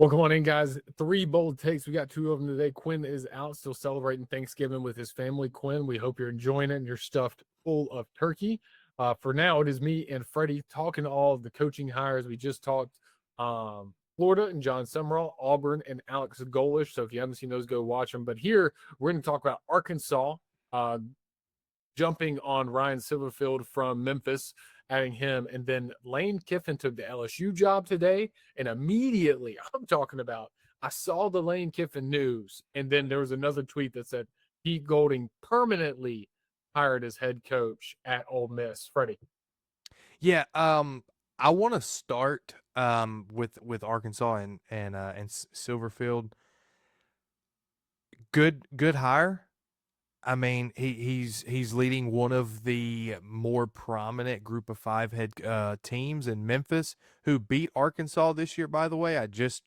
Welcome on in, guys. Three bold takes. We got two of them today. Quinn is out, still celebrating Thanksgiving with his family. Quinn, we hope you're enjoying it and you're stuffed full of turkey. For now, it is me and Freddie talking to all of the coaching hires. We just talked Florida and John Summerall, Auburn and Alex Golish. So if you haven't seen those, go watch them. But here, we're going to talk about Arkansas jumping on Ryan Silverfield from Memphis, adding him. And then Lane Kiffin took the LSU job today. And immediately, I'm talking about, I saw the Lane Kiffin news. And then there was another tweet that said Pete Golding permanently hired as head coach at Ole Miss. Freddie. Yeah, I want to start with Arkansas and Silverfield. Good hire. I mean, he's leading one of the more prominent Group of Five head teams in Memphis, who beat Arkansas this year. By the way, I just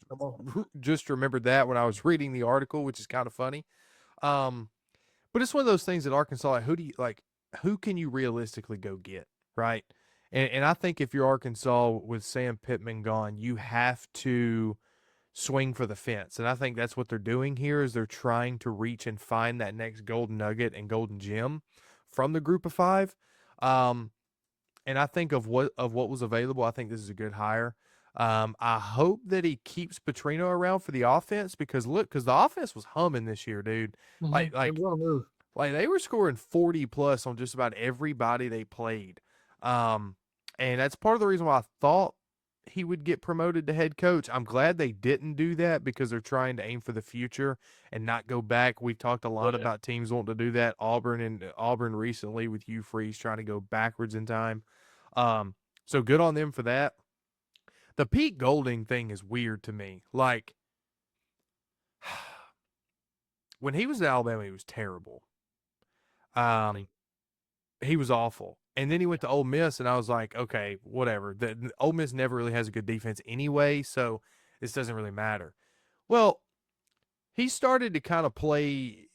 remembered that when I was reading the article, which is kind of funny. But it's one of those things that Arkansas, like, who can you realistically go get, right? And I think if you're Arkansas with Sam Pittman gone, you have to swing for the fence. And I think that's what they're doing here is they're trying to reach and find that next golden nugget and golden gem from the Group of Five. And I think of what was available, I think this is a good hire. I hope that he keeps Petrino around for the offense because the offense was humming this year, dude. Like They like want to move. like they were scoring 40 plus on just about everybody they played. And that's part of the reason why I thought he would get promoted to head coach. I'm glad they didn't do that because they're trying to aim for the future and not go back. We've talked a lot about teams wanting to do that. Auburn recently with Hugh Freeze trying to go backwards in time. So good on them for that. The Pete Golding thing is weird to me. Like when he was at Alabama, he was terrible. He was awful. And then he went to Ole Miss, and I was like, okay, whatever. The Ole Miss never really has a good defense anyway, so this doesn't really matter. Well, he started to kind of play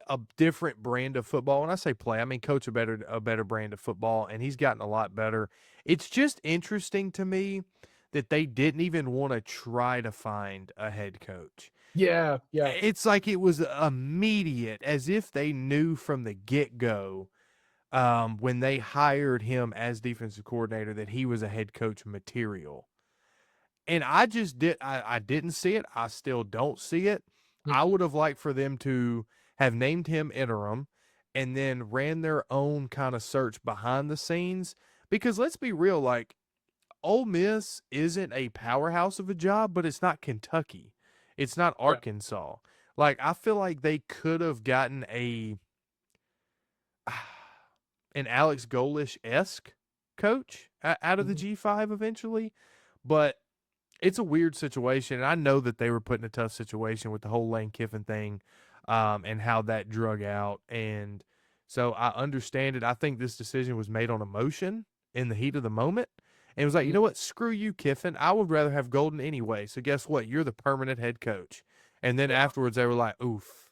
a different brand of football. When I say play, I mean coach a better brand of football, and he's gotten a lot better. It's just interesting to me that they didn't even want to try to find a head coach. Yeah. It's like it was immediate, as if they knew from the get-go when they hired him as defensive coordinator that he was a head coach material. And I didn't see it. I still don't see it. I would have liked for them to have named him interim and then ran their own kind of search behind the scenes. Because let's be real, like Ole Miss isn't a powerhouse of a job, but it's not Kentucky. It's not Arkansas. Like I feel like they could have gotten an Alex Golish-esque coach out of the G5 eventually, but it's a weird situation. And I know that they were put in a tough situation with the whole Lane Kiffin thing and how that drug out. And so I understand it. I think this decision was made on emotion in the heat of the moment. And it was like, you know what? Screw you, Kiffin. I would rather have Golden anyway. So guess what? You're the permanent head coach. And then afterwards they were like, oof.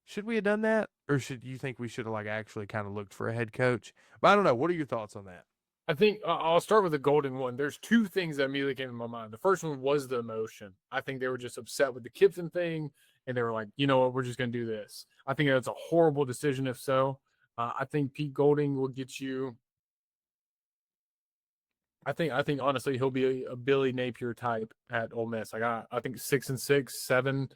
Should we have done that? Or should you think we should have like actually kind of looked for a head coach? But I don't know. What are your thoughts on that? I think I'll start with the golden one. There's two things that immediately came to my mind. The first one was the emotion. I think they were just upset with the Kiffin thing, and they were like, you know what, we're just going to do this. I think that's a horrible decision if so. I think Pete Golding will get you. I think honestly he'll be a Billy Napier type at Ole Miss. Like I think 6-6, 7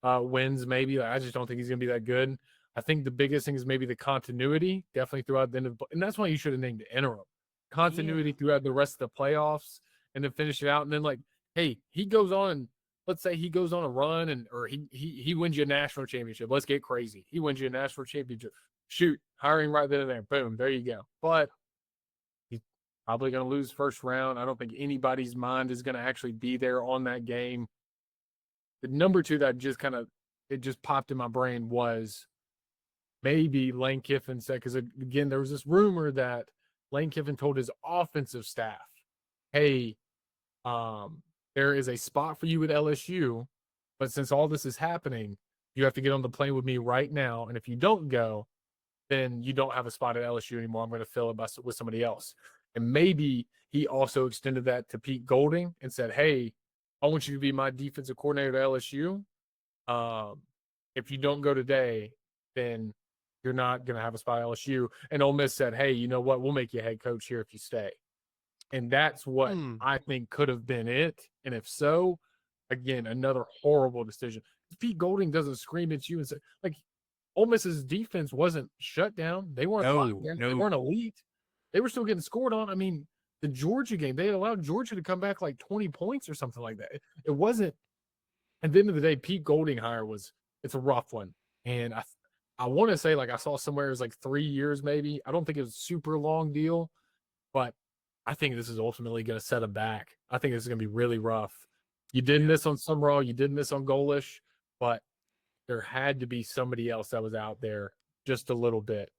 wins maybe. Like, I just don't think he's going to be that good. I think the biggest thing is maybe the continuity, definitely throughout the end of, and that's why you should have named the interim continuity throughout the rest of the playoffs and then finish it out. And then like, hey, he goes on, let's say he goes on a run and or he wins you a national championship. Let's get crazy. He wins you a national championship. Shoot, hiring right then and there. Boom, there you go. But he's probably going to lose first round. I don't think anybody's mind is going to actually be there on that game. The number two that just kind of it just popped in my brain was maybe Lane Kiffin said, because again, there was this rumor that Lane Kiffin told his offensive staff, hey, there is a spot for you at LSU, but since all this is happening, you have to get on the plane with me right now. And if you don't go, then you don't have a spot at LSU anymore. I'm going to fill it with somebody else. And maybe he also extended that to Pete Golding and said, hey, I want you to be my defensive coordinator at LSU. Um, if you don't go today, then you're not going to have a spot at LSU. And Ole Miss said, hey, you know what? We'll make you head coach here if you stay. And that's what Hmm. I think could have been it. And if so, again, another horrible decision. Pete Golding doesn't scream at you and say, like, Ole Miss's defense wasn't shut down. They weren't locked No, down. They no. weren't elite. They were still getting scored on. I mean, the Georgia game, they allowed Georgia to come back like 20 points or something like that. It wasn't, at the end of the day, Pete Golding hire it's a rough one. And I want to say, like, I saw somewhere it was like 3 years maybe. I don't think it was a super long deal, but I think this is ultimately going to set him back. I think this is going to be really rough. You did Yeah. miss on Summerall, you did miss on Golish, but there had to be somebody else that was out there just a little bit.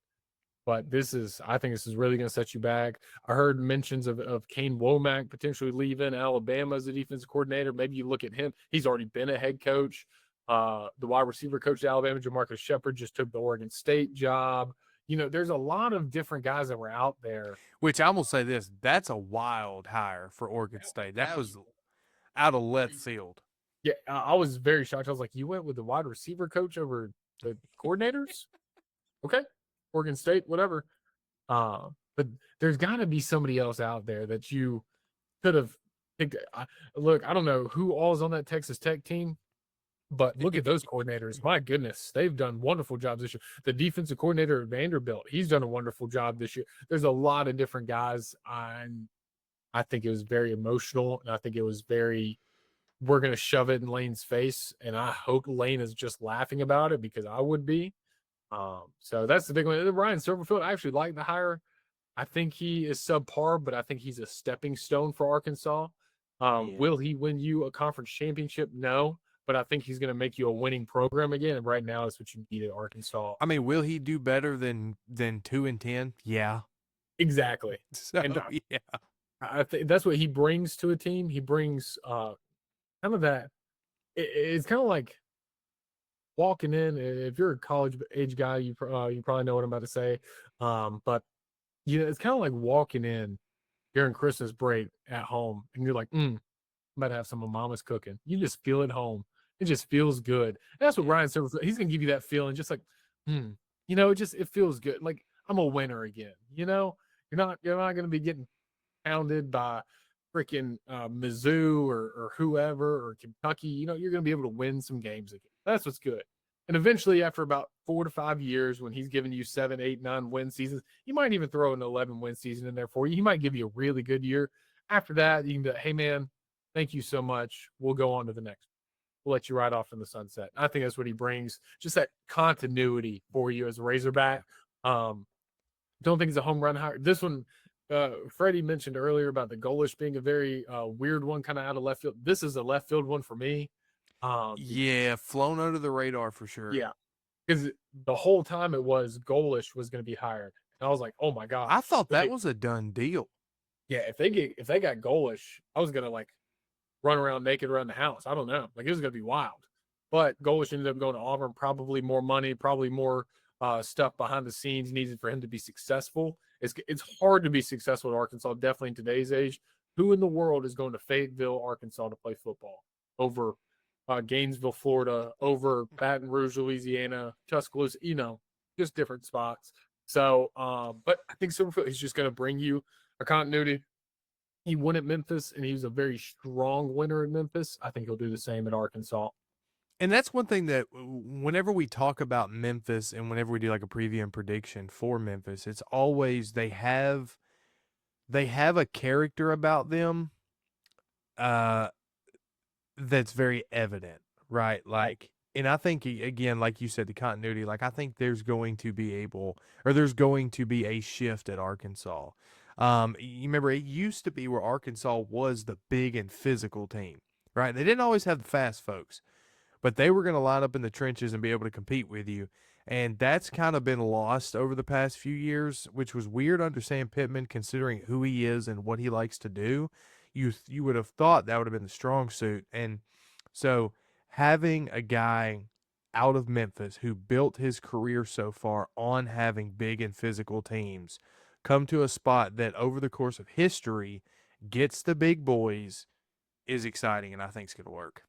But I think this is really going to set you back. I heard mentions of Kane Womack potentially leaving Alabama as a defensive coordinator. Maybe you look at him. He's already been a head coach. The wide receiver coach at Alabama, Jamarcus Shepard, just took the Oregon State job. There's a lot of different guys that were out there. Which I'm gonna say this: that's a wild hire for Oregon State. That was out of left field. Yeah, I was very shocked. I was like, you went with the wide receiver coach over the coordinators? Okay. Oregon State, whatever. But there's got to be somebody else out there that you could have picked. Look, I don't know who all is on that Texas Tech team, but look at those coordinators. My goodness, they've done wonderful jobs this year. The defensive coordinator at Vanderbilt, he's done a wonderful job this year. There's a lot of different guys. I think it was very emotional, and I think it was very, we're going to shove it in Lane's face. And I hope Lane is just laughing about it, because I would be. So that's the big one. Ryan Silverfield, I actually like the hire. I think he is subpar, but I think he's a stepping stone for Arkansas. Yeah. Will he win you a conference championship? No, but I think he's going to make you a winning program again. And right now, that's what you need at Arkansas. I mean, will he do better than 2-10? Yeah. Exactly. So And yeah. I think that's what he brings to a team. He brings kind of that. It's kind of like walking in. If you're a college age guy, you probably know what I'm about to say. But it's kind of like walking in during Christmas break at home, and you're like, I'm about to have some of mama's cooking. You just feel at home. It just feels good. And that's what Yeah. Ryan Silver, he's gonna give you that feeling, just like, it feels good. Like, I'm a winner again. You're not gonna be getting pounded by freaking Mizzou or whoever or Kentucky. You're gonna be able to win some games again. That's what's good. And eventually, after about 4 to 5 years, when he's giving you 7, 8, 9 win seasons, he might even throw an 11 win season in there for you. He might give you a really good year. After that, you can be like, hey, man, thank you so much. We'll go on to the next. We'll let you ride off in the sunset. I think that's what he brings, just that continuity for you as a Razorback. Don't think it's a home run hire. This one, Freddie mentioned earlier about the Golish being a very weird one, kind of out of left field. This is a left field one for me. Yeah, flown under the radar for sure. Yeah, because the whole time it was Golish was going to be hired, and I was like, oh my god. I thought that was a done deal. Yeah, if they got Golish, I was gonna like run around naked around the house. I don't know, like it was gonna be wild. But Golish ended up going to Auburn. Probably more money, probably more stuff behind the scenes needed for him to be successful. It's hard to be successful at Arkansas, definitely in today's age. Who in the world is going to Fayetteville, Arkansas to play football over Gainesville, Florida, over Baton Rouge, Louisiana, Tuscaloosa, just different spots. So, but I think Silverfield is just going to bring you a continuity. He won at Memphis, and he was a very strong winner in Memphis. I think he'll do the same at Arkansas. And that's one thing that whenever we talk about Memphis and whenever we do like a preview and prediction for Memphis, it's always they have a character about them uh that's very evident, right? Like, and I think again, like you said, the continuity, like I think there's going to be a shift at Arkansas. You remember it used to be where Arkansas was the big and physical team, right? They didn't always have the fast folks, but they were going to line up in the trenches and be able to compete with you. And that's kind of been lost over the past few years, which was weird under Sam Pittman, considering who he is and what he likes to do. You would have thought that would have been the strong suit. And so having a guy out of Memphis who built his career so far on having big and physical teams come to a spot that over the course of history gets the big boys is exciting, and I think it's going to work.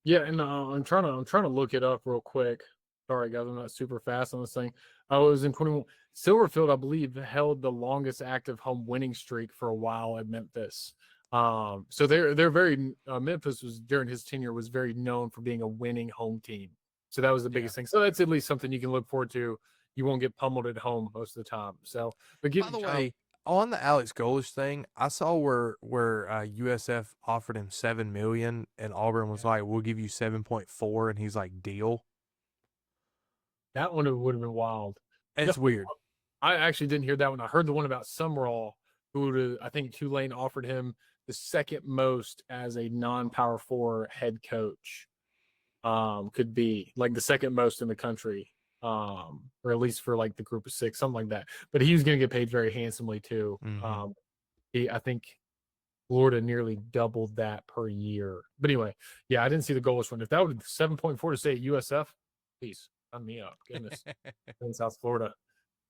Yeah, and I'm trying to look it up real quick. Sorry, guys, I'm not super fast on this thing. I was in 21. Silverfield, I believe, held the longest active home winning streak for a while at Memphis. So they're very Memphis was during his tenure was very known for being a winning home team. So that was the Yeah. biggest thing. So that's at least something you can look forward to. You won't get pummeled at home most of the time. So, but By the way, on the Alex Golesh thing, I saw where USF offered him $7 million, and Auburn was like, "We'll give you 7.4," and he's like, "Deal." that one would have been wild. It's No, weird. I actually didn't hear that one. I heard the one about Summerall, who I think Tulane offered him the second most as a non-power four head coach. Could be like the second most in the country, or at least for like the group of six, something like that. But he was going to get paid very handsomely too. Mhm. I think Florida nearly doubled that per year. But anyway, yeah, I didn't see the goalless one. If that would 7.4 to stay at USF, please sign me up. Goodness, in South Florida.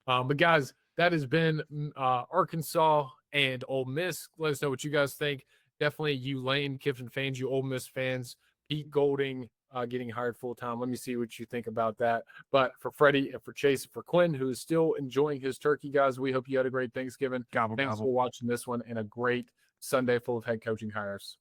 But guys, that has been Arkansas and Ole Miss. Let us know what you guys think. Definitely you Lane Kiffin fans, you Ole Miss fans, Pete Golding getting hired full time. Let me see what you think about that. But for Freddie and for Chase and for Quinn, who is still enjoying his turkey, guys, we hope you had a great Thanksgiving. Gobble Thanks gobble. for watching this one and a great Sunday full of head coaching hires.